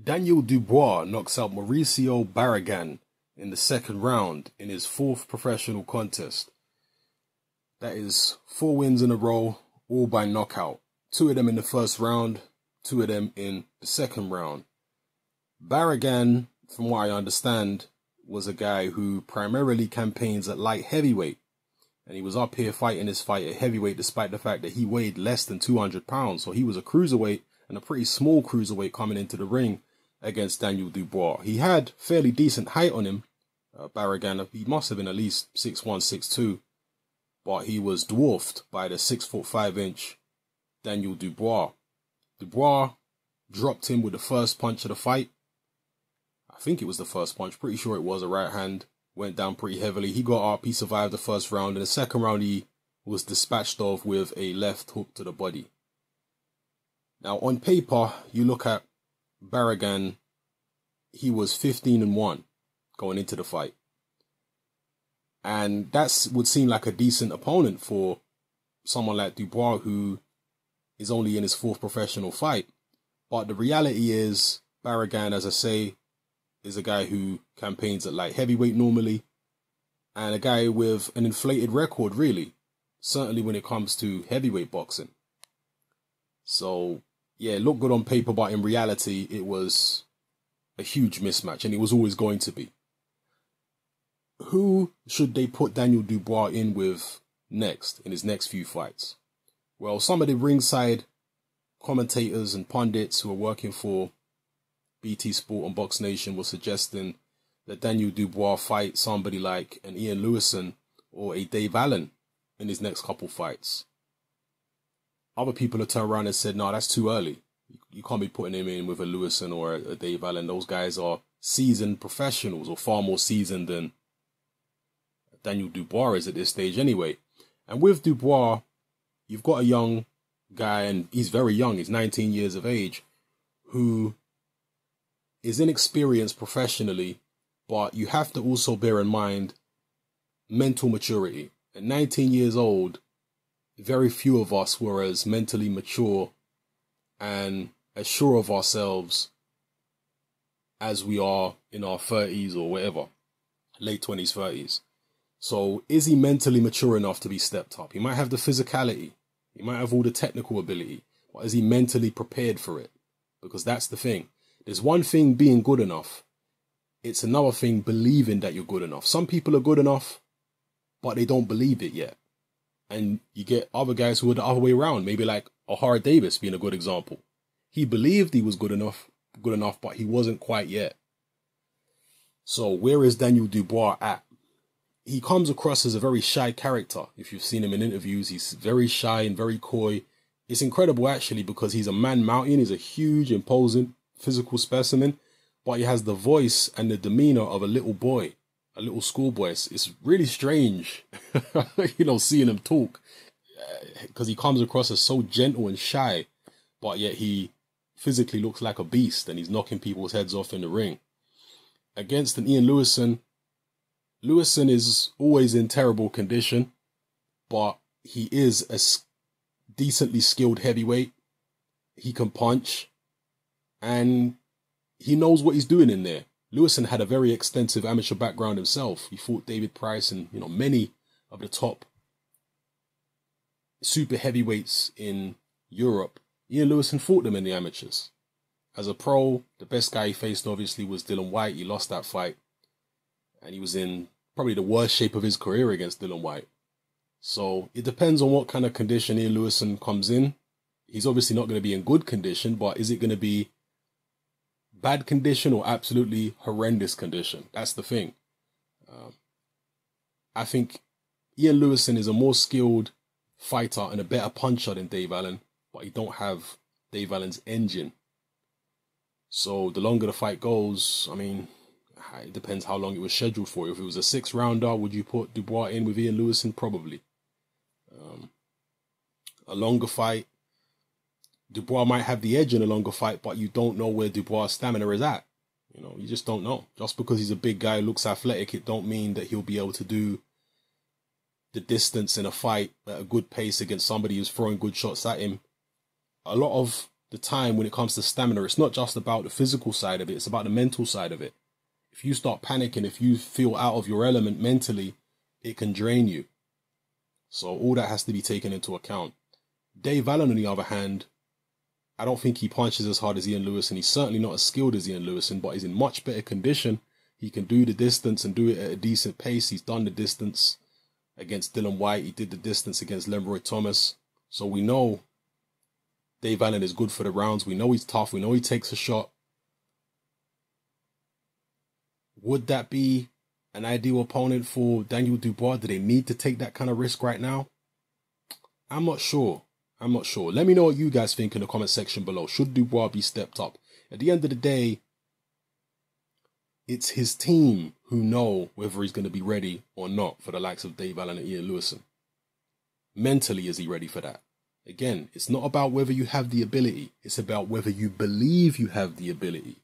Daniel Dubois knocks out Mauricio Barragan in the second round in his fourth professional contest. That is 4 wins in a row, all by knockout. 2 of them in the first round, 2 of them in the second round. Barragan, from what I understand, was a guy who primarily campaigns at light heavyweight. And he was up here fighting this fight at heavyweight despite the fact that he weighed less than 200 pounds. So he was a cruiserweight and a pretty small cruiserweight coming into the ring against Daniel Dubois. He had fairly decent height on him. Barragan, he must have been at least 6'1", 6'2". But he was dwarfed by the 6'5" Daniel Dubois. Dubois dropped him with the first punch of the fight. I think it was the first punch. Pretty sure it was a right hand. Went down pretty heavily. He got up. He survived the first round. In the second round, he was dispatched off with a left hook to the body. Now, on paper, you look at Barragan, he was 15-1 going into the fight. And that would seem like a decent opponent for someone like Dubois, who is only in his 4th professional fight. But the reality is, Barragan, as I say, is a guy who campaigns at light heavyweight normally, and a guy with an inflated record, really, certainly when it comes to heavyweight boxing. So, yeah, it looked good on paper, but in reality, it was a huge mismatch, and it was always going to be. Who should they put Daniel Dubois in with next, in his next few fights? Well, some of the ringside commentators and pundits who are working for BT Sport and Box Nation were suggesting that Daniel Dubois fight somebody like an Ian Lewison or a Dave Allen in his next couple fights. Other people have turned around and said, no, that's too early. You can't be putting him in with a Lewison or a Dave Allen. Those guys are seasoned professionals, or far more seasoned than Daniel Dubois is at this stage anyway. And with Dubois, you've got a young guy, and he's very young, he's 19 years of age, who is inexperienced professionally, but you have to also bear in mind mental maturity. At 19 years old, very few of us were as mentally mature and as sure of ourselves as we are in our 30s or whatever, late 20s, 30s. So is he mentally mature enough to be stepped up? He might have the physicality, he might have all the technical ability, but is he mentally prepared for it? Because that's the thing. There's one thing being good enough. It's another thing believing that you're good enough. Some people are good enough, but they don't believe it yet. And you get other guys who are the other way around. Maybe like O'Hara Davis being a good example. He believed he was good enough, but he wasn't quite yet. So where is Daniel Dubois at? He comes across as a very shy character. If you've seen him in interviews, he's very shy and very coy. It's incredible actually, because he's a man mountain. He's a huge, imposing physical specimen, but he has the voice and the demeanor of a little boy, a little schoolboy. It's really strange, seeing him talk, because he comes across as so gentle and shy, but yet he physically looks like a beast, and he's knocking people's heads off in the ring. Against an Ian Lewison, Lewison is always in terrible condition, but he is a decently skilled heavyweight. He can punch, and he knows what he's doing in there. Lewison had a very extensive amateur background himself. He fought David Price and many of the top super heavyweights in Europe. Ian Lewison fought them in the amateurs. As a pro, the best guy he faced obviously was Dillian Whyte. He lost that fight, and he was in probably the worst shape of his career against Dillian Whyte. So it depends on what kind of condition Ian Lewison comes in. He's obviously not going to be in good condition, but is it going to be bad condition or absolutely horrendous condition? That's the thing. I think Ian Lewison is a more skilled fighter and a better puncher than Dave Allen, but he don't have Dave Allen's engine. So the longer the fight goes, I mean, it depends how long it was scheduled for. If it was a 6-rounder, would you put Dubois in with Ian Lewison? Probably. A longer fight, Dubois might have the edge in a longer fight, but you don't know where Dubois' stamina is at. You just don't know. Just because he's a big guy, looks athletic, it don't mean that he'll be able to do the distance in a fight at a good pace against somebody who's throwing good shots at him. A lot of the time when it comes to stamina. It's not just about the physical side of it, it's about the mental side of it. If you start panicking, if you feel out of your element mentally, it can drain you. So all that has to be taken into account. Dave Allen, on the other hand, I don't think he punches as hard as Ian Lewis, and he's certainly not as skilled as Ian Lewis, but he's in much better condition. He can do the distance and do it at a decent pace. He's done the distance against Dylan White. He did the distance against Leroy Thomas. So we know Dave Allen is good for the rounds. We know he's tough. We know he takes a shot. Would that be an ideal opponent for Daniel Dubois? Do they need to take that kind of risk right now? I'm not sure. Let me know what you guys think in the comment section below. Should Dubois be stepped up? At the end of the day, it's his team who know whether he's going to be ready or not for the likes of Dave Allen and Ian Lewison. Mentally, is he ready for that? Again, it's not about whether you have the ability. It's about whether you believe you have the ability.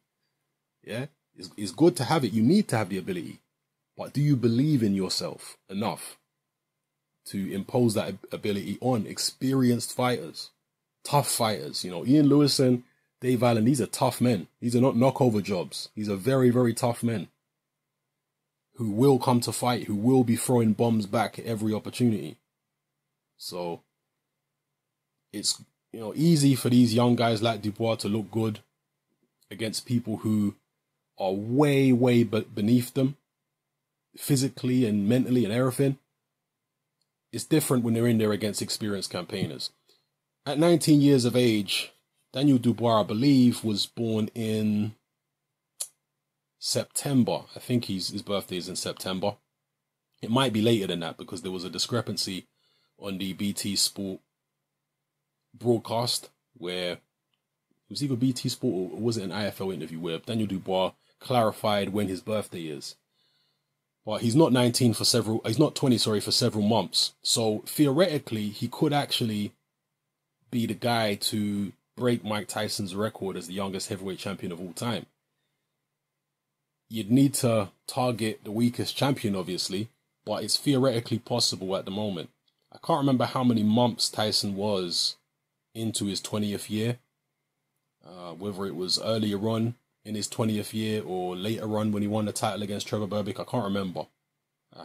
Yeah? It's good to have it. You need to have the ability. But do you believe in yourself enough to impose that ability on experienced fighters? Tough fighters. You know, Ian Lewison, Dave Allen, these are tough men. These are not knockover jobs. These are very, very tough men who will come to fight, who will be throwing bombs back at every opportunity. So it's, you know, easy for these young guys like Dubois to look good against people who are way, way beneath them physically and mentally and everything. It's different when they're in there against experienced campaigners. At 19 years of age, Daniel Dubois, I believe, was born in September. I think his birthday is in September. It might be later than that because there was a discrepancy on the BT Sport broadcast where it was either BT Sport or was it an IFL interview where Daniel Dubois clarified when his birthday is. But he's not 19 for several, he's not 20, sorry, for several months. So theoretically, he could actually be the guy to break Mike Tyson's record as the youngest heavyweight champion of all time. You'd need to target the weakest champion, obviously, but it's theoretically possible at the moment. I can't remember how many months Tyson was into his 20th year, whether it was earlier on in his 20th year or later on when he won the title against Trevor Berbick. I can't remember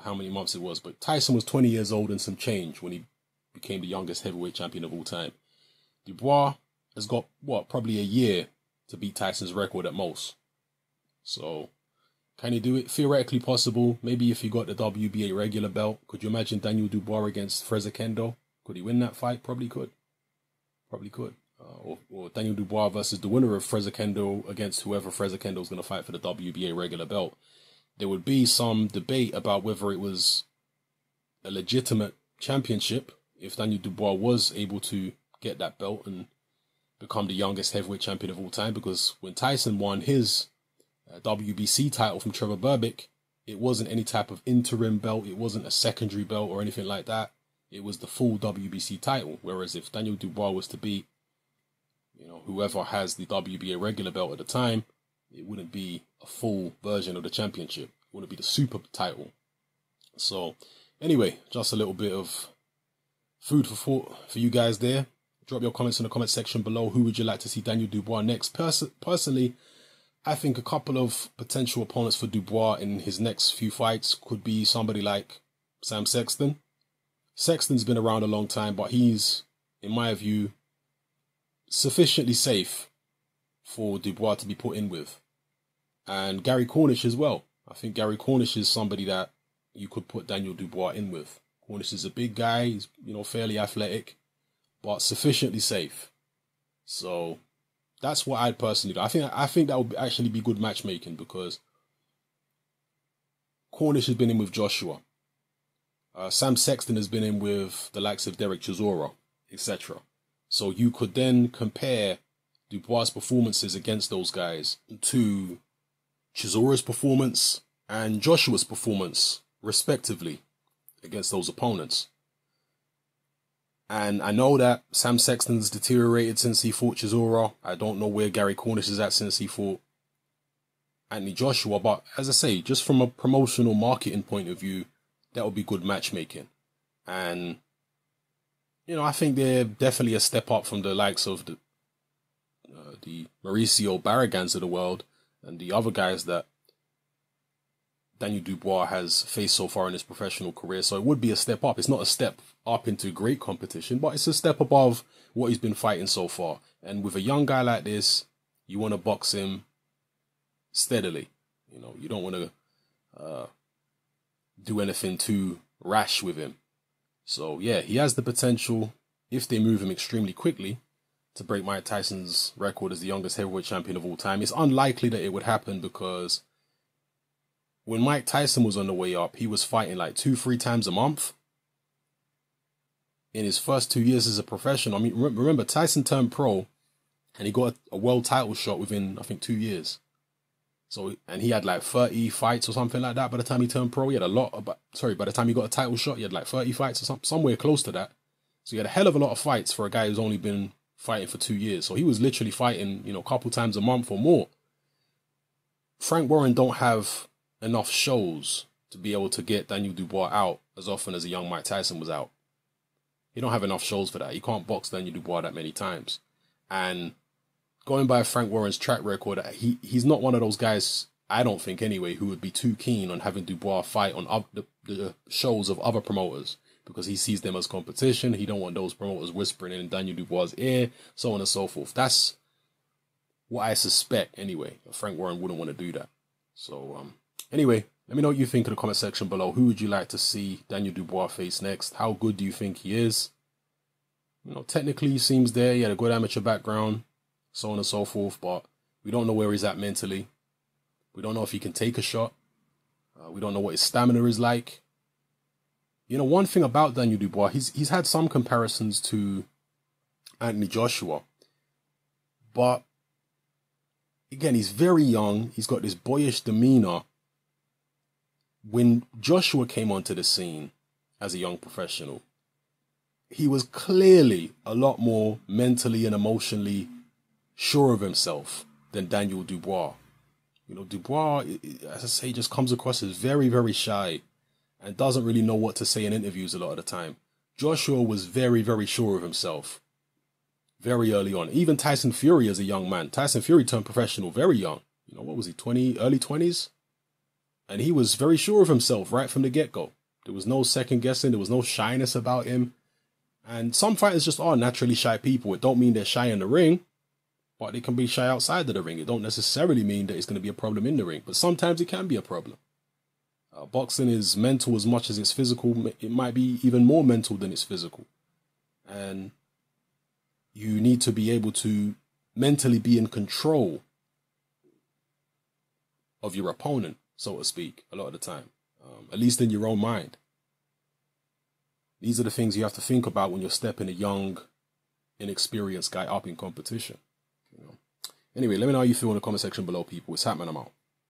how many months it was, but Tyson was 20 years old and some change when he became the youngest heavyweight champion of all time. Dubois has got, what, probably a year to beat Tyson's record at most. So, can he do it? Theoretically possible. Maybe if he got the WBA regular belt. Could you imagine Daniel Dubois against Fraser Kendo? Could he win that fight? Probably could. Probably could. Or Daniel Dubois versus the winner of Fraser Kendo against whoever Fraser Kendo is going to fight for the WBA regular belt. There would be some debate about whether it was a legitimate championship if Daniel Dubois was able to get that belt and become the youngest heavyweight champion of all time, because when Tyson won his WBC title from Trevor Berbick, it wasn't any type of interim belt, it wasn't a secondary belt or anything like that. It was the full WBC title. Whereas if Daniel Dubois was to beat, you know, whoever has the WBA regular belt at the time, it wouldn't be a full version of the championship. It wouldn't be the super title. So anyway, just a little bit of food for thought for you guys there. Drop your comments in the comment section below. Who would you like to see Daniel Dubois next? Personally, I think a couple of potential opponents for Dubois in his next few fights could be somebody like Sam Sexton. Sexton's been around a long time, but he's, in my view, sufficiently safe for Dubois to be put in with. And Gary Cornish as well. I think Gary Cornish is somebody that you could put Daniel Dubois in with. Cornish is a big guy. He's, you know, fairly athletic, but sufficiently safe. So that's what I'd personally do. I think that would actually be good matchmaking, because Cornish has been in with Joshua. Sam Sexton has been in with the likes of Derek Chisora, etc. So you could then compare Dubois' performances against those guys to Chisora's performance and Joshua's performance, respectively, against those opponents. And I know that Sam Sexton's deteriorated since he fought Chisora. I don't know where Gary Cornish is at since he fought Anthony Joshua. But as I say, just from a promotional marketing point of view, that would be good matchmaking. And, you know, I think they're definitely a step up from the likes of the Mauricio Barragans of the world and the other guys that Daniel Dubois has faced so far in his professional career. So it would be a step up. It's not a step up into great competition, but it's a step above what he's been fighting so far. And with a young guy like this, you want to box him steadily. You know, you don't want to do anything too rash with him. So yeah, he has the potential, if they move him extremely quickly, to break Mike Tyson's record as the youngest heavyweight champion of all time. It's unlikely that it would happen because when Mike Tyson was on the way up, he was fighting like 2-3 times a month. In his first 2 years as a professional, I mean, remember Tyson turned pro and he got a world title shot within, I think, 2 years. So, and he had like 30 fights or something like that by the time he turned pro. He had a lot of, by the time he got a title shot, he had like 30 fights or somewhere close to that. So he had a hell of a lot of fights for a guy who's only been fighting for 2 years. So he was literally fighting, you know, a couple times a month or more. Frank Warren don't have enough shows to be able to get Daniel Dubois out as often as a young Mike Tyson was out. He don't have enough shows for that. He can't box Daniel Dubois that many times. And going by Frank Warren's track record, he's not one of those guys, I don't think anyway, who would be too keen on having Dubois fight on the shows of other promoters because he sees them as competition. He don't want those promoters whispering in Daniel Dubois' ear, so on and so forth. That's what I suspect anyway. Frank Warren wouldn't want to do that. So anyway, let me know what you think in the comment section below. Who would you like to see Daniel Dubois face next? How good do you think he is? You know, technically he seems there. He had a good amateur background, so on and so forth, but we don't know where he's at mentally. We don't know if he can take a shot. We don't know what his stamina is like. You know, one thing about Daniel Dubois, he's had some comparisons to Anthony Joshua, but again, he's very young. He's got this boyish demeanor. When Joshua came onto the scene as a young professional, he was clearly a lot more mentally and emotionally sure of himself than Daniel Dubois. You know, Dubois, as I say, just comes across as very, very shy and doesn't really know what to say in interviews a lot of the time. Joshua was very, very sure of himself very early on. Even Tyson Fury as a young man. Tyson Fury turned professional very young. You know, what was he, early 20s? And he was very sure of himself right from the get-go. There was no second guessing. There was no shyness about him. And some fighters just are naturally shy people. It don't mean they're shy in the ring, but they can be shy outside of the ring. It don't necessarily mean that it's going to be a problem in the ring, but sometimes it can be a problem. Boxing is mental as much as it's physical. It might be even more mental than it's physical. And you need to be able to mentally be in control of your opponent, so to speak, a lot of the time, at least in your own mind. These are the things you have to think about when you're stepping a young, inexperienced guy up in competition. You know? Anyway, let me know how you feel in the comment section below, people. It's happening. I'm out.